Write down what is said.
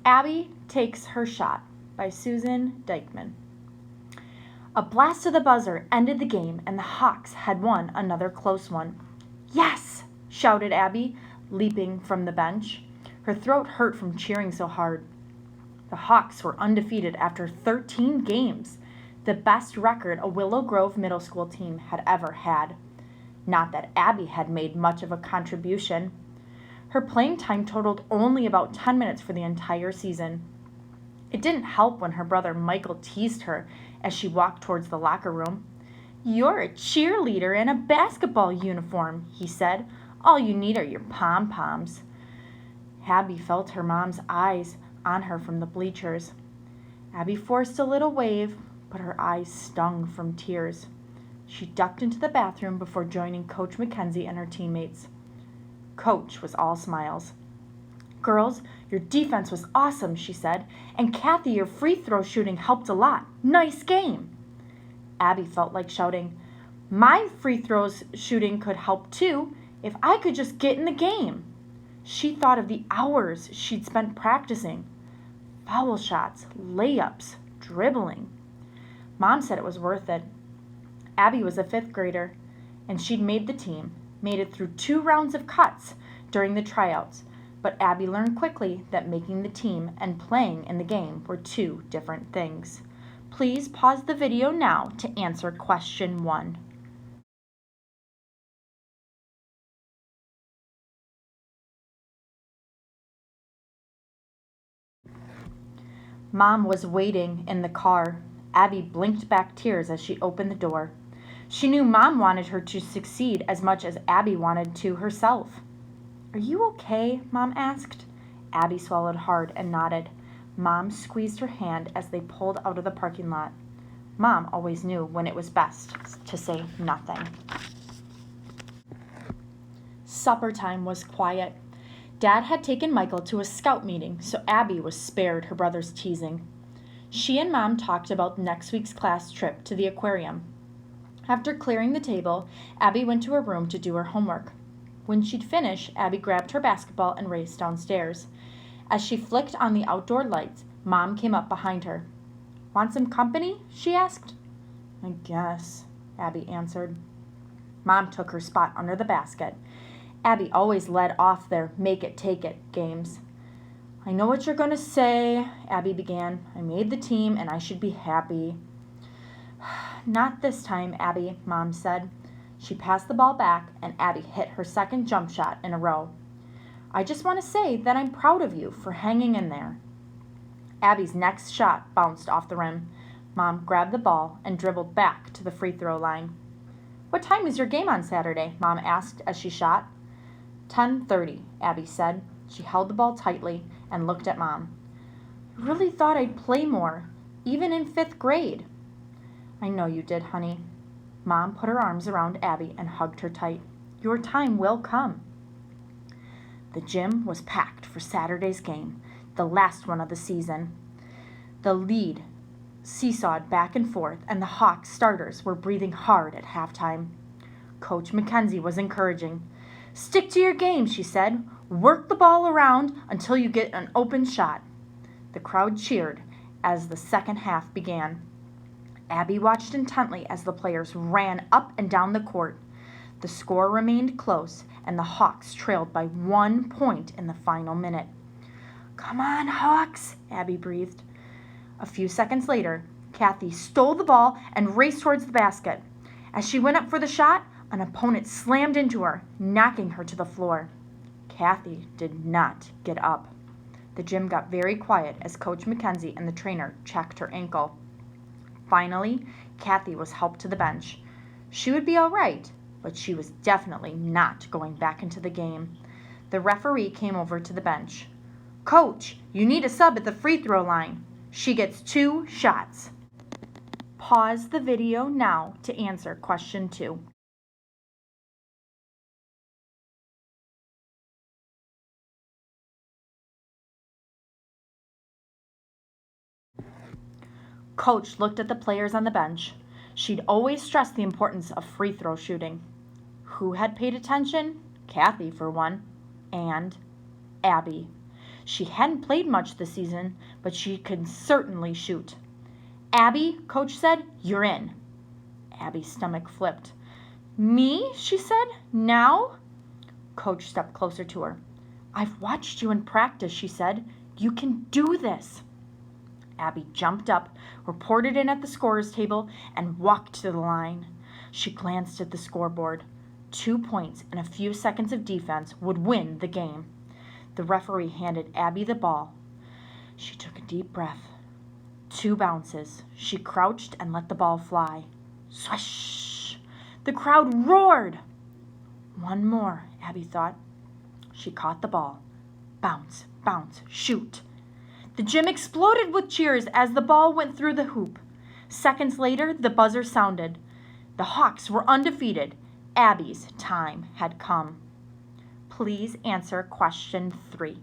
Abby Takes Her Shot by Susan Dykman. A blast of the buzzer ended the game, and the Hawks had won another close one. "Yes!" shouted Abby, leaping from the bench. Her throat hurt from cheering so hard. The Hawks were undefeated after 13 games, the best record a Willow Grove Middle School team had ever had. Not that Abby had made much of a contribution. Her playing time totaled only about 10 minutes for the entire season. It didn't help when her brother Michael teased her as she walked towards the locker room. "You're a cheerleader in a basketball uniform," he said. "All you need are your pom-poms." Abby felt her mom's eyes on her from the bleachers. Abby forced a little wave, but her eyes stung from tears. She ducked into the bathroom before joining Coach Mackenzie and her teammates. Coach was all smiles. "Girls, your defense was awesome," she said. "And Kathy, your free throw shooting helped a lot. Nice game." Abby felt like shouting, "My free throws shooting could help too, if I could just get in the game." She thought of the hours she'd spent practicing. Foul shots, layups, dribbling. Mom said it was worth it. Abby was a 5th grader, and she'd made the team, made it through 2 rounds of cuts during the tryouts, but Abby learned quickly that making the team and playing in the game were 2 different things. Please pause the video now to answer question 1. Mom was waiting in the car. Abby blinked back tears as she opened the door. She knew Mom wanted her to succeed as much as Abby wanted to herself. "Are you okay?" Mom asked. Abby swallowed hard and nodded. Mom squeezed her hand as they pulled out of the parking lot. Mom always knew when it was best to say nothing. Supper time was quiet. Dad had taken Michael to a scout meeting, so Abby was spared her brother's teasing. She and Mom talked about next week's class trip to the aquarium. After clearing the table, Abby went to her room to do her homework. When she'd finished, Abby grabbed her basketball and raced downstairs. As she flicked on the outdoor lights, Mom came up behind her. "Want some company?" she asked. "I guess," Abby answered. Mom took her spot under the basket. Abby always led off their make-it-take-it games. "I know what you're going to say," Abby began. "I made the team and I should be happy." "Not this time, Abby," Mom said. She passed the ball back, and Abby hit her second jump shot in a row. "I just want to say that I'm proud of you for hanging in there." Abby's next shot bounced off the rim. Mom grabbed the ball and dribbled back to the free throw line. "What time is your game on Saturday?" Mom asked as she shot. 10:30, Abby said. She held the ball tightly and looked at Mom. "I really thought I'd play more, even in 5th grade." "I know you did, honey." Mom put her arms around Abby and hugged her tight. "Your time will come." The gym was packed for Saturday's game, the last one of the season. The lead seesawed back and forth, and the Hawks starters were breathing hard at halftime. Coach Mackenzie was encouraging. "Stick to your game," she said. "Work the ball around until you get an open shot." The crowd cheered as the second half began. Abby watched intently as the players ran up and down the court. The score remained close, and the Hawks trailed by 1 point in the final minute. "Come on, Hawks," Abby breathed. A few seconds later, Kathy stole the ball and raced towards the basket. As she went up for the shot, an opponent slammed into her, knocking her to the floor. Kathy did not get up. The gym got very quiet as Coach Mackenzie and the trainer checked her ankle. Finally, Kathy was helped to the bench. She would be all right, but she was definitely not going back into the game. The referee came over to the bench. "Coach, you need a sub at the free throw line. She gets 2 shots." Pause the video now to answer question 2. Coach looked at the players on the bench. She'd always stressed the importance of free throw shooting. Who had paid attention? Kathy, for one, and Abby. She hadn't played much this season, but she could certainly shoot. "Abby," Coach said, "you're in." Abby's stomach flipped. "Me?" she said. "Now?" Coach stepped closer to her. "I've watched you in practice," she said. "You can do this." Abby jumped up, reported in at the scorer's table, and walked to the line. She glanced at the scoreboard. 2 points and a few seconds of defense would win the game. The referee handed Abby the ball. She took a deep breath. 2 bounces. She crouched and let the ball fly. Swish! The crowd roared. One more, Abby thought. She caught the ball. Bounce, bounce, shoot. The gym exploded with cheers as the ball went through the hoop. Seconds later, the buzzer sounded. The Hawks were undefeated. Abby's time had come. Please answer question 3.